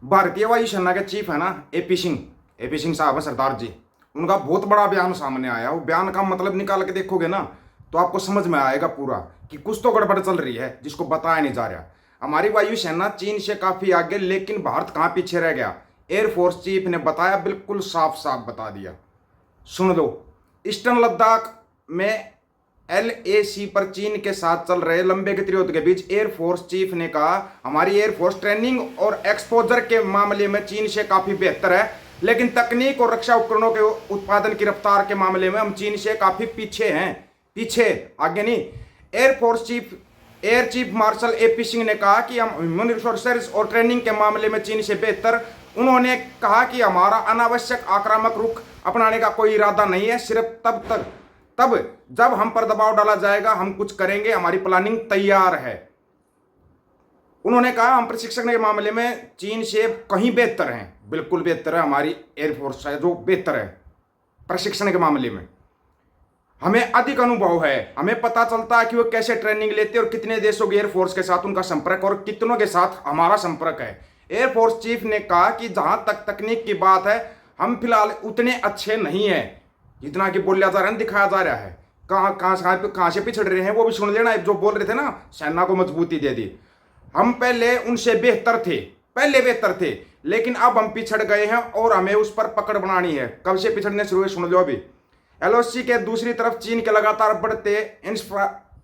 भारतीय वायुसेना के चीफ है ना एपी सिंह साहब है सरदार जी। उनका बहुत बड़ा बयान सामने आया। वो बयान का मतलब निकाल के देखोगे ना तो आपको समझ में आएगा पूरा कि कुछ तो गड़बड़ चल रही है जिसको बताया नहीं जा रहा। हमारी वायुसेना चीन से काफी आगे, लेकिन भारत कहाँ पीछे रह गया। एयरफोर्स चीफ ने बताया, बिल्कुल साफ साफ बता दिया। सुन लो, ईस्टर्न लद्दाख में LAC पर चीन के साथ चल रहे लंबे गतिरोध के बीच एयरफोर्स चीफ ने कहा, हमारी एयरफोर्स ट्रेनिंग और एक्सपोजर के मामले में चीन से काफी बेहतर है, लेकिन तकनीक और रक्षा उपकरणों के उत्पादन की रफ्तार के मामले में हम चीन से काफी पीछे हैं। पीछे, आगे नहीं। Air chief marshal AP Singh ने कहा कि हम ह्यूमन रिसोर्सेज और ट्रेनिंग के मामले में चीन से बेहतर। उन्होंने कहा कि हमारा अनावश्यक आक्रामक रुख अपनाने का कोई इरादा नहीं है, सिर्फ तब जब हम पर दबाव डाला जाएगा हम कुछ करेंगे, हमारी प्लानिंग तैयार है। उन्होंने कहा हम प्रशिक्षण के मामले में चीन से कहीं बेहतर हैं, बिल्कुल बेहतर है। हमारी एयरफोर्स है जो बेहतर है प्रशिक्षण के मामले में। हमें अधिक अनुभव है, हमें पता चलता है कि वो कैसे ट्रेनिंग लेते हैं और कितने देशों की एयरफोर्स के साथ उनका संपर्क और कितनों के साथ हमारा संपर्क है। एयरफोर्स चीफ ने कहा कि जहां तक तकनीक की बात है हम फिलहाल उतने अच्छे नहीं हैं जितना कि बोला जा रहा है, दिखाया जा रहा है। कहाँ से पिछड़ रहे हैं वो भी सुन लेना। जो बोल रहे थे ना सेना को मजबूती दे दी, हम पहले उनसे बेहतर थे, लेकिन अब हम पिछड़ गए हैं और हमें उस पर पकड़ बनानी है। कब से पिछड़ने शुरू हुए सुन लो अभी। LOC के दूसरी तरफ चीन के लगातार बढ़ते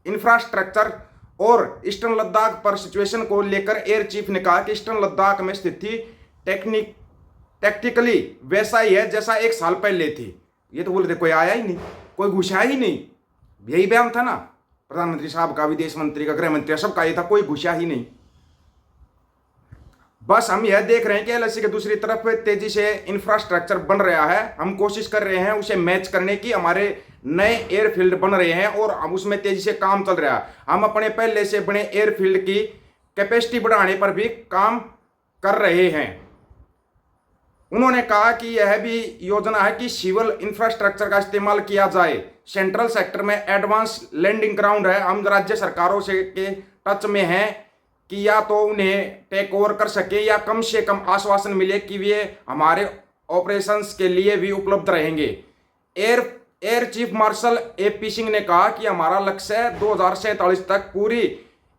इंफ्रास्ट्रक्चर और ईस्टर्न लद्दाख पर सिचुएशन को लेकर एयर चीफ ने कहा कि ईस्टर्न लद्दाख में स्थिति टैक्टिकली वैसा ही है जैसा एक साल पहले थी। ये तो बोल रहे कोई आया ही नहीं, कोई घुसा ही नहीं। यही बयान था ना प्रधानमंत्री साहब का, विदेश मंत्री का, गृह मंत्री सबका, ये था, कोई घुसा ही नहीं। बस हम यह देख रहे हैं कि LOC के दूसरी तरफ तेजी से इंफ्रास्ट्रक्चर बन रहा है। हम कोशिश कर रहे हैं उसे मैच करने की। हमारे नए एयरफील्ड बन रहे हैं और हम उसमें तेजी से काम चल रहा है। हम अपने पहले से बने एयरफील्ड की कैपेसिटी बढ़ाने पर भी काम कर रहे हैं। उन्होंने कहा कि यह भी योजना है कि सिविल इंफ्रास्ट्रक्चर का इस्तेमाल किया जाए। सेंट्रल सेक्टर में एडवांस लैंडिंग ग्राउंड है। हम राज्य सरकारों से के टच में हैं कि या तो उन्हें टेक ओवर कर सके या कम से कम आश्वासन मिले कि वे हमारे ऑपरेशंस के लिए भी उपलब्ध रहेंगे। Air chief marshal AP Singh ने कहा कि हमारा लक्ष्य है 2047 तक पूरी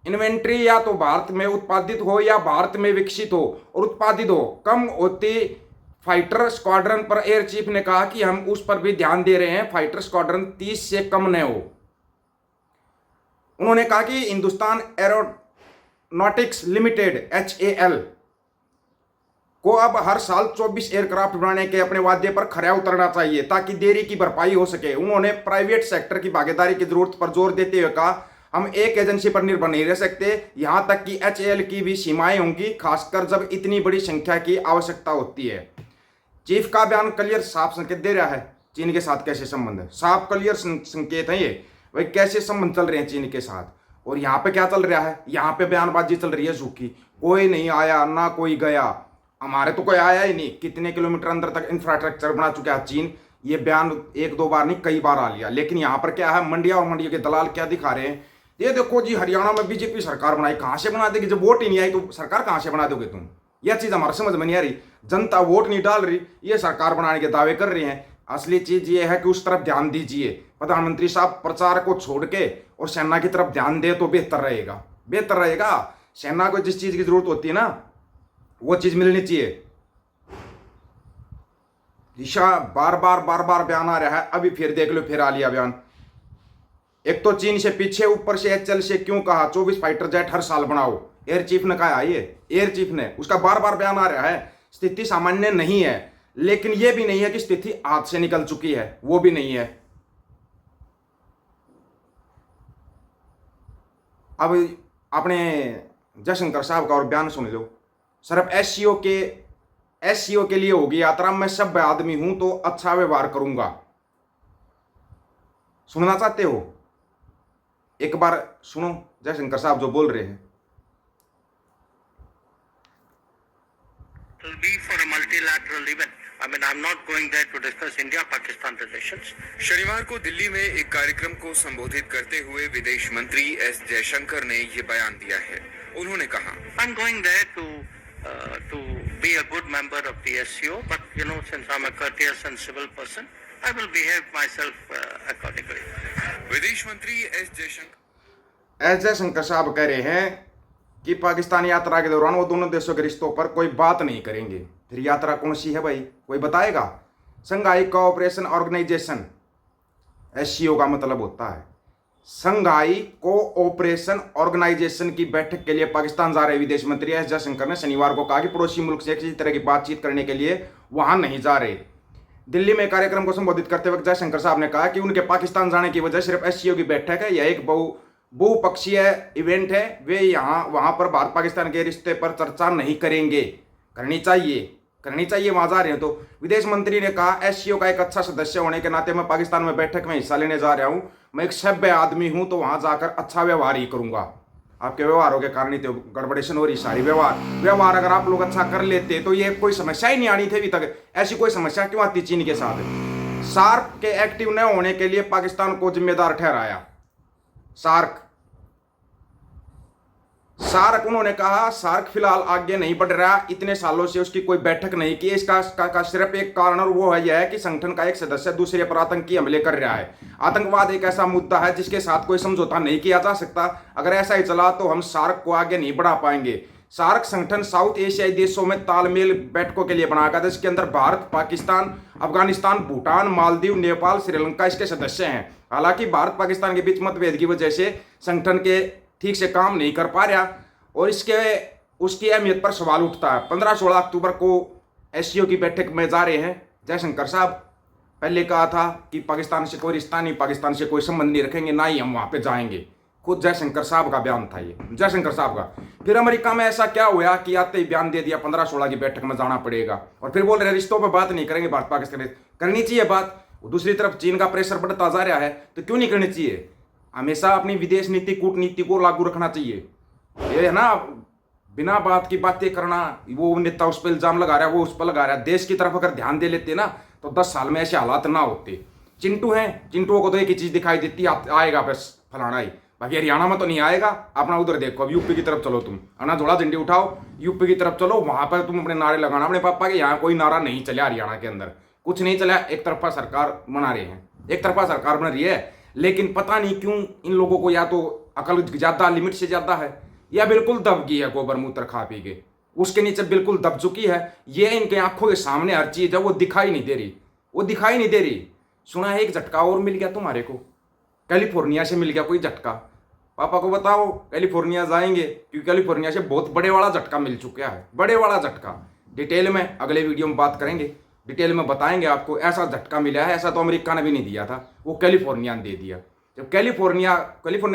इन्वेंट्री या तो भारत में उत्पादित हो या भारत में विकसित हो और उत्पादित हो। कम होती फाइटर स्क्वाड्रन पर एयर चीफ ने कहा कि हम उस पर भी ध्यान दे रहे हैं, फाइटर स्क्वाड्रन 30 से कम न हो। उन्होंने कहा कि हिंदुस्तान एरोनॉटिक्स लिमिटेड HAL को अब हर साल 24 एयरक्राफ्ट बनाने के अपने वादे पर खरा उतरना चाहिए ताकि देरी की भरपाई हो सके। उन्होंने प्राइवेट सेक्टर की भागीदारी की जरूरत पर जोर देते हुए कहा, हम एक एजेंसी पर निर्भर नहीं रह सकते, यहां तक कि HAL की भी सीमाएं होंगी, खासकर जब इतनी बड़ी संख्या की आवश्यकता होती है। चीफ का बयान क्लियर साफ संकेत दे रहा है चीन के साथ कैसे संबंध है। साफ क्लियर संकेत है ये, भाई कैसे संबंध चल रहे हैं चीन के साथ। और यहाँ पे क्या चल रहा है, यहाँ पे बयानबाजी चल रही है झूठी। कोई नहीं आया ना कोई गया, हमारे तो कोई आया ही नहीं। कितने किलोमीटर अंदर तक इंफ्रास्ट्रक्चर बना चुका है चीन। ये बयान एक दो बार नहीं कई बार आ लिया। लेकिन यहाँ पर क्या है, मंडिया और मंडियों के दलाल क्या दिखा रहे हैं, ये देखो जी हरियाणा में बीजेपी सरकार बनाई। कहाँ से बना देगी, जब वोट ही नहीं आई तो सरकार कहाँ से बना दोगे तुम। यह चीज हमारे समझ में नहीं आ रही। जनता वोट नहीं डाल रही, ये सरकार बनाने के दावे कर रही हैं। असली चीज ये है कि उस तरफ ध्यान दीजिए। प्रधानमंत्री साहब प्रचार को छोड़ के और सेना की तरफ ध्यान दे तो बेहतर रहेगा। सेना को जिस चीज की जरूरत होती है ना वो चीज मिलनी चाहिए। दिशा बार बार बयान आ रहा है। अभी फिर देख लो, फिर आ लिया बयान। एक तो चीन से पीछे, ऊपर से HAL से क्यों कहा 24 फाइटर जेट हर साल बनाओ। एयर चीफ ने कहा, ये एयर चीफ ने, उसका बार बयान आ रहा है। स्थिति सामान्य नहीं है, लेकिन यह भी नहीं है कि स्थिति हाथ से निकल चुकी है, वो भी नहीं है। अब अपने जयशंकर साहब का और बयान सुन लो। सिर्फ SCO के लिए होगी यात्रा, मैं सभ्य आदमी हूं तो अच्छा व्यवहार करूंगा। सुनना चाहते हो, एक बार सुनो जयशंकर साहब जो बोल रहे हैं। It will be for a multilateral event. I mean, I'm not going there to discuss India-Pakistan relations. शनिवार को दिल्ली में एक कार्यक्रम को संबोधित करते हुए विदेश मंत्री S. जयशंकर ने ये बयान दिया है। उन्होंने कहा, I'm going there to to be a good member of the SCO. But since I'm a courteous and civil person, I will behave myself accordingly. विदेश मंत्री एस जयशंकर जयशंकर साहब कह रहे हैं कि पाकिस्तान यात्रा के दौरान वो दोनों देशों के रिश्तों पर कोई बात नहीं करेंगे। फिर यात्रा कौन सी है भाई, कोई बताएगा? संघाई कोऑपरेशन ऑर्गेनाइजेशन, SCO का मतलब होता है संघाई कोऑपरेशन ऑर्गेनाइजेशन की बैठक के लिए पाकिस्तान जा रहे विदेश मंत्री एस जयशंकर ने शनिवार को कहा कि पड़ोसी मुल्क से किसी तरह की बातचीत करने के लिए वहां नहीं जा रहे। दिल्ली में कार्यक्रम को संबोधित करते वक्त जयशंकर साहब ने कहा कि उनके पाकिस्तान जाने की वजह सिर्फ SCO की बैठक है। यह एक बहुपक्षीय इवेंट है। वे वहां पर भारत पाकिस्तान के रिश्ते पर चर्चा नहीं करेंगे। करनी चाहिए वहां जा रहे हैं तो। विदेश मंत्री ने कहा SCO का एक अच्छा सदस्य होने के नाते मैं पाकिस्तान में बैठक में हिस्सा लेने जा रहा हूं। मैं एक सभ्य आदमी हूं तो वहां जाकर अच्छा व्यवहार ही करूंगा। आपके व्यवहारों के कारण ही तो गड़बड़ेशन हो रही सारी। व्यवहार अगर आप लोग अच्छा कर लेते तो ये कोई समस्या ही नहीं आनी थी अभी तक। ऐसी कोई समस्या क्यों आती चीन के साथ? सार्क के एक्टिव न होने के लिए पाकिस्तान को जिम्मेदार ठहराया। सार्क उन्होंने कहा सार्क फिलहाल आगे नहीं बढ़ रहा, इतने सालों से उसकी कोई बैठक नहीं की। इसका सिर्फ एक कारण और वो है यह है कि संगठन का एक सदस्य दूसरे पर आतंकी हमले कर रहा है। आतंकवाद एक ऐसा मुद्दा है जिसके साथ कोई समझौता नहीं किया जा सकता। अगर ऐसा ही चला तो हम सार्क को आगे नहीं बढ़ा पाएंगे। सार्क संगठन साउथ एशियाई देशों में तालमेल बैठकों के लिए बनाया गया, जिसके अंदर भारत, पाकिस्तान, अफगानिस्तान, भूटान, मालदीव, नेपाल, श्रीलंका इसके सदस्य हैं। हालांकि भारत पाकिस्तान के बीच मतभेद की वजह से संगठन के ठीक से काम नहीं कर पा रहा और उसकी अहमियत पर सवाल उठता है। 15-16 अक्टूबर को SCO की बैठक में जा रहे हैं जयशंकर साहब। पहले कहा था कि पाकिस्तान से कोई रिश्ता नहीं, पाकिस्तान से कोई संबंध नहीं रखेंगे, ना ही हम वहां पे जाएंगे। खुद जयशंकर साहब का बयान था ये, जयशंकर साहब का। फिर अमेरिका में ऐसा क्या हुआ कि आते ही बयान दे दिया 15-16 की बैठक में जाना पड़ेगा, और फिर बोल रहे रिश्तों पर बात नहीं करेंगे भारत पाकिस्तान। करनी चाहिए बात। दूसरी तरफ चीन का प्रेशर बढ़ता जा रहा है तो क्यों नहीं करनी चाहिए? हमेशा अपनी विदेश नीति, कूटनीति को लागू रखना चाहिए। ये है ना, बिना बात की बातें करना। वो नेता उस पर इल्जाम लगा रहा है, वो उस पर लगा रहा है। देश की तरफ अगर ध्यान दे लेते ना तो 10 साल में ऐसे हालात ना होते। चिंटू हैं, चिंटुओं को तो एक ही चीज दिखाई देती, आएगा बस फलाना ही। बाकी हरियाणा में तो नहीं आएगा। अपना उधर देखो, अब यूपी की तरफ चलो, तुम अपना झोला झंडी उठाओ, यूपी की तरफ चलो, वहां पर तुम अपने नारे लगाना। अपने पापा के यहाँ कोई नारा नहीं चला, हरियाणा के अंदर कुछ नहीं चला। एक तरफा सरकार बना रहे हैं, एक तरफा सरकार बन रही है। लेकिन पता नहीं क्यों इन लोगों को या तो अकल ज्यादा, लिमिट से ज्यादा है, या बिल्कुल दब गई है गोबर मूत्र खा पी के, उसके नीचे बिल्कुल दब चुकी है। ये इनके आंखों के सामने हर चीज है, वो दिखाई नहीं दे रही। सुना है एक झटका और मिल गया तुम्हारे को, कैलिफोर्निया से मिल गया कोई झटका। पापा को बताओ कैलिफोर्निया जाएंगे, क्योंकि कैलिफोर्निया से बहुत बड़े वाला झटका मिल चुका है, बड़े वाला झटका। डिटेल में अगले वीडियो में बात करेंगे, डिटेल में बताएंगे आपको। ऐसा झटका मिला है, ऐसा तो अमेरिका ने भी नहीं दिया था, वो कैलिफोर्निया ने दे दिया। जब कैलिफोर्निया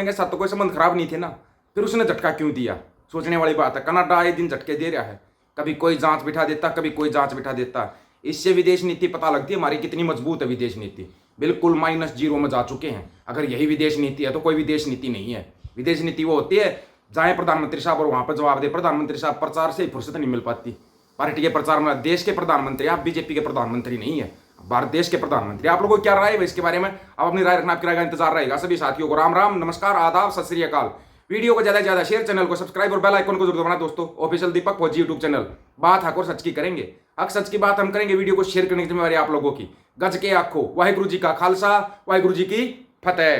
के साथ तो कोई संबंध खराब नहीं थे ना, फिर उसने झटका क्यों दिया? सोचने वाली बात है। कनाडा आए दिन झटके दे रहा है, कभी कोई जांच बिठा देता, कभी कोई जांच बिठा देता। इससे विदेश नीति पता लगती है हमारी कितनी मजबूत है विदेश नीति। बिल्कुल -0 में जा चुके हैं। अगर यही विदेश नीति है तो कोई विदेश नीति नहीं है। विदेश नीति वो होती है जाए प्रधानमंत्री साहब और वहां पर जवाब दे। प्रधानमंत्री साहब प्रचार से ही फुर्सत नहीं मिल पाती। पार्टी के प्रचार में देश के प्रधानमंत्री, आप बीजेपी के प्रधानमंत्री नहीं है, भारत देश के प्रधानमंत्री। आप लोगों को क्या राय है इसके बारे में? आप अपनी राय रखना, आपकी राय का इंतजार रहेगा। सभी साथियों को राम राम, नमस्कार, आदाब, सत श्री अकाल। वीडियो को ज्यादा से ज्यादा शेयर, चैनल को सब्सक्राइब और बेल आइकन को जरूर दबाना दोस्तों। ऑफिशियल दीपक फौजी यूट्यूब चैनल। बात हक और सच की करेंगे, हक सच की बात हम करेंगे। वीडियो को शेयर करने की जिम्मेवारी आप लोगों की। गज के आखो, वाहिगुरु जी का खालसा, वाहिगुरु जी की फतेह।